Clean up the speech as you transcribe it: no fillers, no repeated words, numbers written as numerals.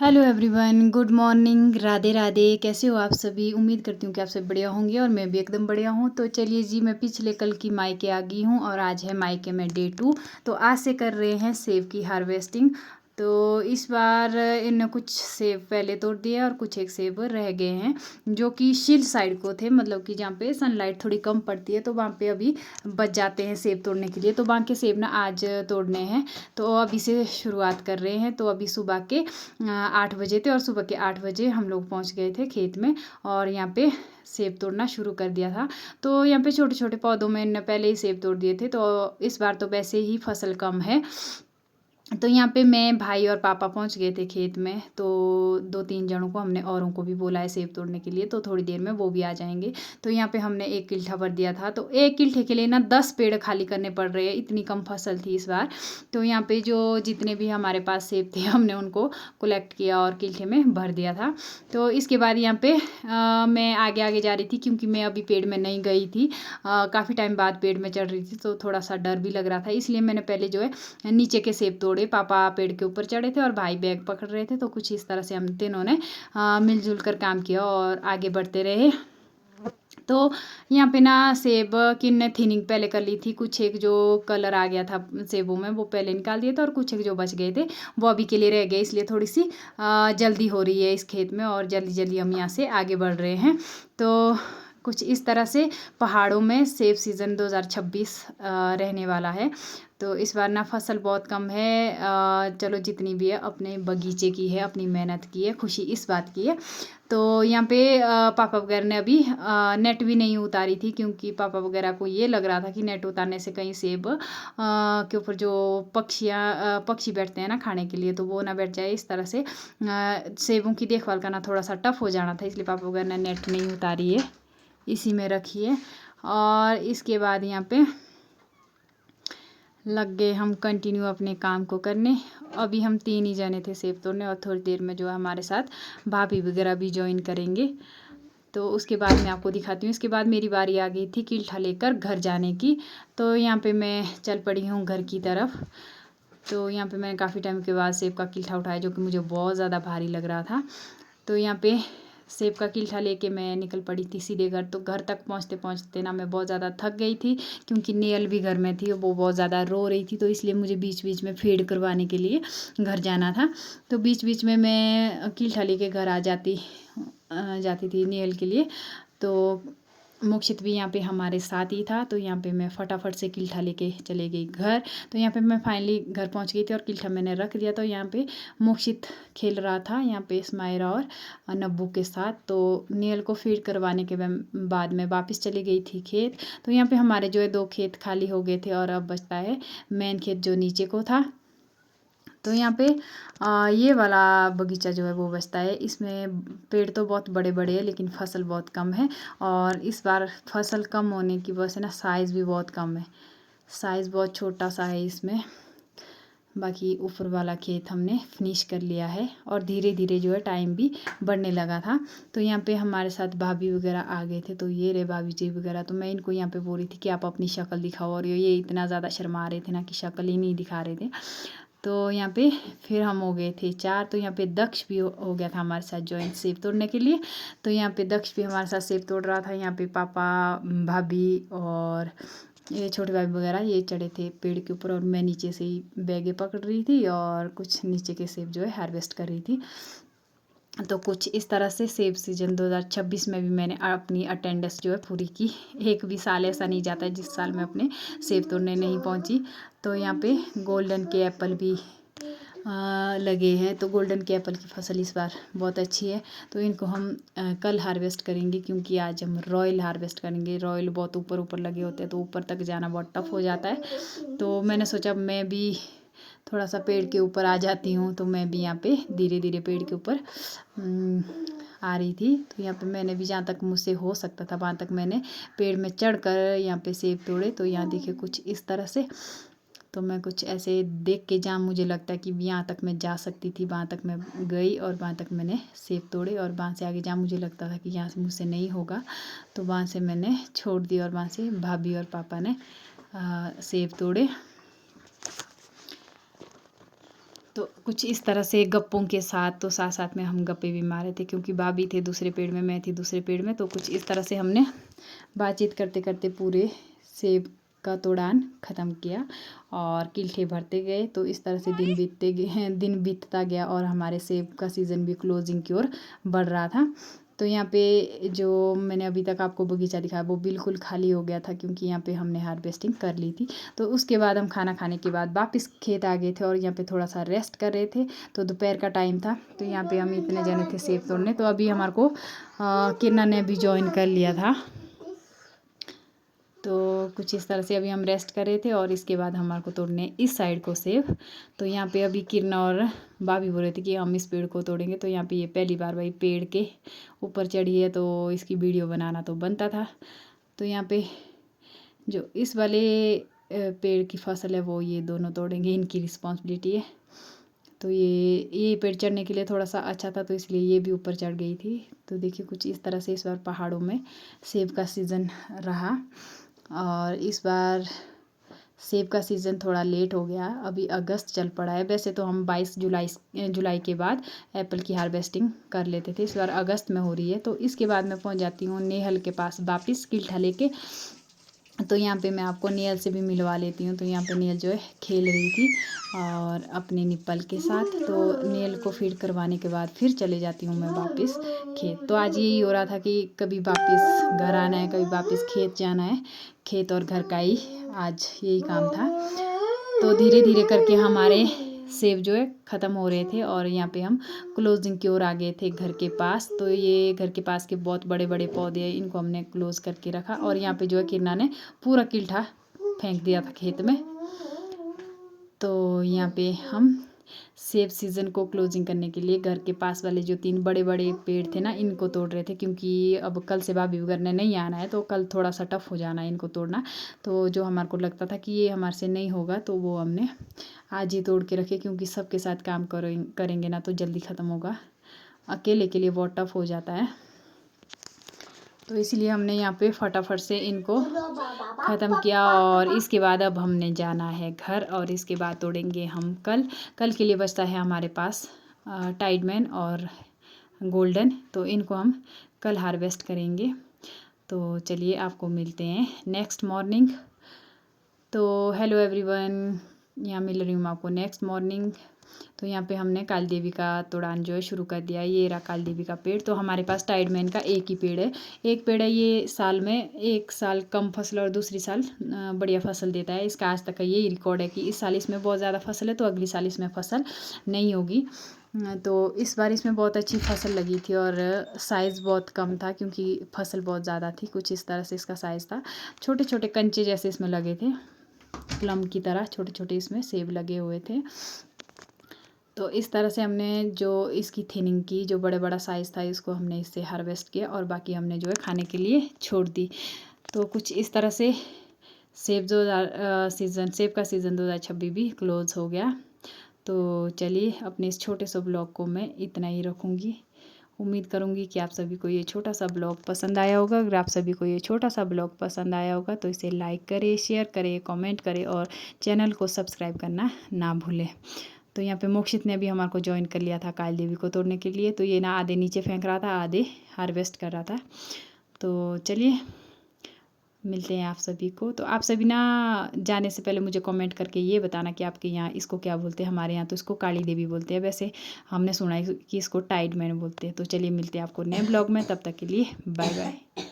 Hello everyone, good morning, Radhe Radhe. कैसे हो आप सभी? उम्मीद करती हूँ कि आप सब बढ़िया होंगे और मैं भी एकदम बढ़िया हूँ। तो चलिए जी, मैं पिछले कल की मायके आ गई हूँ और आज है मायके में डे 2। तो आज से कर रहे हैं सेब की हार्वेस्टिंग। तो इस बार इन कुछ सेब पहले तोड़ दिए और कुछ एक सेब रह गए हैं जो कि शील साइड को थे, मतलब कि जहाँ पे सनलाइट थोड़ी कम पड़ती है तो वहाँ पे अभी बच जाते हैं सेब तोड़ने के लिए। तो वहाँ के सेब ना आज तोड़ने हैं, तो अभी से शुरुआत कर रहे हैं। तो अभी सुबह के 8 बजे थे और सुबह के 8 बजे हम लोग पहुंच गए थे खेत में और यहाँ पे सेब तोड़ना शुरू कर दिया था। तो यहाँ पे छोटे छोटे पौधों में पहले ही सेब तोड़ दिए थे। तो इस बार तो वैसे ही फसल कम है, तो यहाँ पे मैं, भाई और पापा पहुँच गए थे खेत में। तो 2-3 जनों को हमने औरों को भी बोला है सेब तोड़ने के लिए, तो थोड़ी देर में वो भी आ जाएंगे। तो यहाँ पे हमने 1 किल्ठा भर दिया था, तो 1 किल्ठे के लिए ना 10 पेड़ खाली करने पड़ रहे हैं, इतनी कम फसल थी इस बार। तो यहाँ पे जो जितने भी हमारे पास सेब थे हमने उनको कलेक्ट किया और किल्ठे में भर दिया था। तो इसके बाद यहाँ पे मैं आगे आगे जा रही थी क्योंकि मैं अभी पेड़ में नहीं गई थी, काफ़ी टाइम बाद पेड़ में चढ़ रही थी तो थोड़ा सा डर भी लग रहा था, इसलिए मैंने पहले जो है नीचे के सेब तोड़े। पापा पेड़ के ऊपर चढ़े थे और भाई बैग पकड़ रहे थे। तो कुछ इस तरह से हम तीनों ने मिलजुल कर काम किया और आगे बढ़ते रहे। तो यहाँ पे ना सेब की ने थिनिंग पहले कर ली थी। कुछ एक जो कलर आ गया था सेबों में वो पहले निकाल दिए थे और कुछ एक जो बच गए थे वो अभी के लिए रह गए, इसलिए थोड़ी सी जल्दी हो रही है इस खेत में और जल्दी जल्दी हम यहाँ से आगे बढ़ रहे हैं। तो कुछ इस तरह से पहाड़ों में सेब सीज़न 2026 रहने वाला है। तो इस बार ना फसल बहुत कम है, चलो जितनी भी है अपने बगीचे की है, अपनी मेहनत की है, खुशी इस बात की है। तो यहाँ पे पापा वगैरह ने अभी नेट भी नहीं उतारी थी क्योंकि पापा वगैरह को ये लग रहा था कि नेट उतारने से कहीं सेब के ऊपर जो पक्षी बैठते हैं ना खाने के लिए तो वो ना बैठ जाए। इस तरह से सेबों की देखभाल करना थोड़ा सा टफ हो जाना था, इसलिए पापा वगैरह ने नेट नहीं उतारी है, इसी में रखी है। और इसके बाद यहाँ पे लग गए हम कंटिन्यू अपने काम को करने। अभी हम 3 ही जने थे सेब तोड़ने और थोड़ी देर में जो है हमारे साथ भाभी वगैरह भी ज्वाइन करेंगे। तो उसके बाद मैं आपको दिखाती हूँ। इसके बाद मेरी बारी आ गई थी किल्ठा लेकर घर जाने की। तो यहाँ पे मैं चल पड़ी हूँ घर की तरफ। तो यहाँ पे मैंने काफ़ी टाइम के बाद सेब का किल्ठा उठाया जो कि मुझे बहुत ज़्यादा भारी लग रहा था। तो यहाँ पे सेब का किल्ठा लेके मैं निकल पड़ी थी सीधे घर। तो घर तक पहुँचते पहुँचते ना मैं बहुत ज़्यादा थक गई थी क्योंकि नेयल भी घर में थी, वो बहुत ज़्यादा रो रही थी, तो इसलिए मुझे बीच बीच में फीड करवाने के लिए घर जाना था। तो बीच बीच में मैं किल्ठा लेके घर आ जाती थी नेयल के लिए। तो मोक्षित भी यहाँ पे हमारे साथ ही था। तो यहाँ पे मैं फटाफट से किल्ठा लेके चले गई घर। तो यहाँ पे मैं फाइनली घर पहुँच गई थी और किल्ठा मैंने रख दिया। तो यहाँ पे मोक्षित खेल रहा था यहाँ पे स्मायरा और नब्बू के साथ। तो नेल को फीड करवाने के बाद में वापस चली गई थी खेत। तो यहाँ पे हमारे जो है 2 खेत खाली हो गए थे और अब बचता है मेन खेत जो नीचे को था। तो यहाँ पे ये वाला बगीचा जो है वो बचता है। इसमें पेड़ तो बहुत बड़े बड़े हैं लेकिन फसल बहुत कम है और इस बार फसल कम होने की वजह से ना साइज़ भी बहुत कम है, साइज़ बहुत छोटा सा है इसमें। बाकी ऊपर वाला खेत हमने फिनिश कर लिया है और धीरे धीरे जो है टाइम भी बढ़ने लगा था। तो यहाँ पे हमारे साथ भाभी वगैरह आ गए थे। तो ये रहे भाभी जी वगैरह। तो मैं इनको यहाँ पे बोल रही थी कि आप अपनी शक्ल दिखाओ और ये इतना ज़्यादा शर्मा रहे थे ना कि शक्ल ही नहीं दिखा रहे थे। तो यहाँ पे फिर हम हो गए थे 4। तो यहाँ पे दक्ष भी हो गया था हमारे साथ ज्वाइन सेब तोड़ने के लिए। तो यहाँ पे दक्ष भी हमारे साथ सेब तोड़ रहा था। यहाँ पे पापा, भाभी और ये छोटे भाई वगैरह ये चढ़े थे पेड़ के ऊपर और मैं नीचे से ही बैगे पकड़ रही थी और कुछ नीचे के सेब जो है हार्वेस्ट कर रही थी। तो कुछ इस तरह से सेब सीजन 2026 में भी मैंने अपनी अटेंडेंस जो है पूरी की। एक भी साल ऐसा नहीं जाता है जिस साल मैं अपने सेब तोड़ने नहीं पहुंची। तो यहाँ पे गोल्डन के एप्पल भी लगे हैं। तो गोल्डन के एप्पल की फसल इस बार बहुत अच्छी है। तो इनको हम कल हार्वेस्ट करेंगे क्योंकि आज हम रॉयल हार्वेस्ट करेंगे। रॉयल बहुत ऊपर ऊपर लगे होते हैं तो ऊपर तक जाना बहुत टफ हो जाता है। तो मैंने सोचा मैं भी थोड़ा सा पेड़ के ऊपर आ जाती हूँ। तो मैं भी यहाँ पे धीरे धीरे पेड़ के ऊपर आ रही थी। तो यहाँ पे मैंने भी जहाँ तक मुझसे हो सकता था वहाँ तक मैंने पेड़ में चढ़ कर यहाँ पे सेब तोड़े। तो यहाँ देखिए कुछ इस तरह से। तो मैं कुछ ऐसे देख के जहाँ मुझे लगता है कि यहाँ तक मैं जा सकती थी वहाँ तक मैं गई और वहाँ तक मैंने सेब तोड़े। और वहाँ से आगे जहाँ मुझे लगता था कि यहाँ से मुझसे नहीं होगा तो वहाँ से मैंने छोड़ दी और वहाँ से भाभी और पापा ने सेब तोड़े। तो कुछ इस तरह से गप्पों के साथ, तो साथ साथ में हम गप्पे भी मारे थे क्योंकि भाभी थे दूसरे पेड़ में, मैं थी दूसरे पेड़ में। तो कुछ इस तरह से हमने बातचीत करते करते पूरे सेब का तोड़ान ख़त्म किया और किल्ठे भरते गए। तो इस तरह से दिन बीतता गया और हमारे सेब का सीज़न भी क्लोजिंग की ओर बढ़ रहा था। तो यहाँ पे जो मैंने अभी तक आपको बगीचा दिखाया वो बिल्कुल खाली हो गया था क्योंकि यहाँ पे हमने हार्वेस्टिंग कर ली थी। तो उसके बाद हम खाना खाने के बाद वापस खेत आ गए थे और यहाँ पे थोड़ा सा रेस्ट कर रहे थे। तो दोपहर का टाइम था, तो यहाँ पे हम इतने जने थे सेब तोड़ने। तो अभी हमारे को किरणा ने भी ज्वाइन कर लिया था। तो कुछ इस तरह से अभी हम रेस्ट कर रहे थे और इसके बाद हमारे को तोड़ने इस साइड को सेब। तो यहाँ पे अभी किरणा और भाभी बोल रहे थे कि हम इस पेड़ को तोड़ेंगे। तो यहाँ पे ये पहली बार भाई पेड़ के ऊपर चढ़ी है, तो इसकी वीडियो बनाना तो बनता था। तो यहाँ पे जो इस वाले पेड़ की फसल है वो ये दोनों तोड़ेंगे, इनकी रिस्पॉन्सिबिलिटी है। तो ये पेड़ चढ़ने के लिए थोड़ा सा अच्छा था, तो इसलिए ये भी ऊपर चढ़ गई थी। तो देखिए कुछ इस तरह से इस बार पहाड़ों में सेब का सीज़न रहा और इस बार सेब का सीज़न थोड़ा लेट हो गया, अभी अगस्त चल पड़ा है। वैसे तो हम 22 जुलाई के बाद एप्पल की हार्वेस्टिंग कर लेते थे, इस बार अगस्त में हो रही है। तो इसके बाद मैं पहुंच जाती हूँ नेहल के पास वापस किल्ठा लेके। तो यहाँ पे मैं आपको नेहल से भी मिलवा लेती हूँ। तो यहाँ पे नेहल जो है खेल रही थी और अपने निप्पल के साथ। तो नेहल को फीड करवाने के बाद फिर चले जाती हूँ मैं वापस खेत। तो आज यही हो रहा था कि कभी वापस घर आना है, कभी वापस खेत जाना है। खेत और घर का ही आज यही काम था। तो धीरे धीरे करके हमारे सेब जो है ख़त्म हो रहे थे और यहाँ पे हम क्लोजिंग की ओर आ गए थे घर के पास। तो ये घर के पास के बहुत बड़े बड़े पौधे हैं, इनको हमने क्लोज करके रखा और यहाँ पे जो है किरणा ने पूरा किल्ठा फेंक दिया था खेत में। तो यहाँ पे हम सेब सीज़न को क्लोजिंग करने के लिए घर के पास वाले जो 3 बड़े बड़े पेड़ थे ना, इनको तोड़ रहे थे क्योंकि अब कल से भाभी वगैरह ने नहीं आना है, तो कल थोड़ा सा टफ हो जाना है इनको तोड़ना। तो जो हमारे को लगता था कि ये हमारे से नहीं होगा, तो वो हमने आज ही तोड़ के रखे क्योंकि सबके साथ काम करेंगे ना तो जल्दी ख़त्म होगा, अकेले के लिए बहुत टफ हो जाता है। तो इसलिए हमने यहाँ पे फटाफट से इनको ख़त्म किया और इसके बाद अब हमने जाना है घर और इसके बाद तोड़ेंगे हम कल के लिए बचता है हमारे पास टाइडमैन और गोल्डन। तो इनको हम कल हार्वेस्ट करेंगे। तो चलिए आपको मिलते हैं नेक्स्ट मॉर्निंग। तो हेलो एवरीवन, यहाँ मिल रही हूँ मैं आपको नेक्स्ट मॉर्निंग। तो यहाँ पे हमने काली देवी का तोड़ान जो है शुरू कर दिया। ये रहा काली देवी का पेड़। तो हमारे पास टाइडमैन का एक ही पेड़ है, एक पेड़ है। ये साल में एक साल कम फसल और दूसरी साल बढ़िया फसल देता है। इसका आज तक का यही रिकॉर्ड है कि इस साल इसमें बहुत ज़्यादा फसल है तो अगली साल इसमें फसल नहीं होगी। तो इस बार इसमें बहुत अच्छी फसल लगी थी और साइज़ बहुत कम था क्योंकि फसल बहुत ज़्यादा थी। कुछ इस तरह से इसका साइज़ था, छोटे छोटे कंचे जैसे इसमें लगे थे, प्लम की तरह छोटे छोटे इसमें सेब लगे हुए थे। तो इस तरह से हमने जो इसकी थिनिंग की, जो बड़ा साइज़ था इसको हमने इससे हार्वेस्ट किया और बाकी हमने जो है खाने के लिए छोड़ दी। तो कुछ इस तरह से सेब का सीज़न 2026 भी क्लोज़ हो गया। तो चलिए अपने इस छोटे से ब्लॉग को मैं इतना ही रखूँगी। उम्मीद करूँगी कि आप सभी को ये छोटा सा ब्लॉग पसंद आया होगा। अगर आप सभी को ये छोटा सा ब्लॉग पसंद आया होगा तो इसे लाइक करें, शेयर करें, कमेंट करें और चैनल को सब्सक्राइब करना ना भूलें। तो यहाँ पे मोक्षित ने भी हमारे को ज्वाइन कर लिया था काली देवी को तोड़ने के लिए। तो ये ना आधे नीचे फेंक रहा था, आधे हार्वेस्ट कर रहा था। तो चलिए मिलते हैं आप सभी को। तो आप सभी ना जाने से पहले मुझे कमेंट करके ये बताना कि आपके यहाँ इसको क्या बोलते हैं। हमारे यहाँ तो इसको काली देवी बोलते हैं, वैसे हमने सुना है कि इसको टाइडमैन बोलते हैं। तो चलिए मिलते हैं आपको नए ब्लॉग में, तब तक के लिए बाय बाय।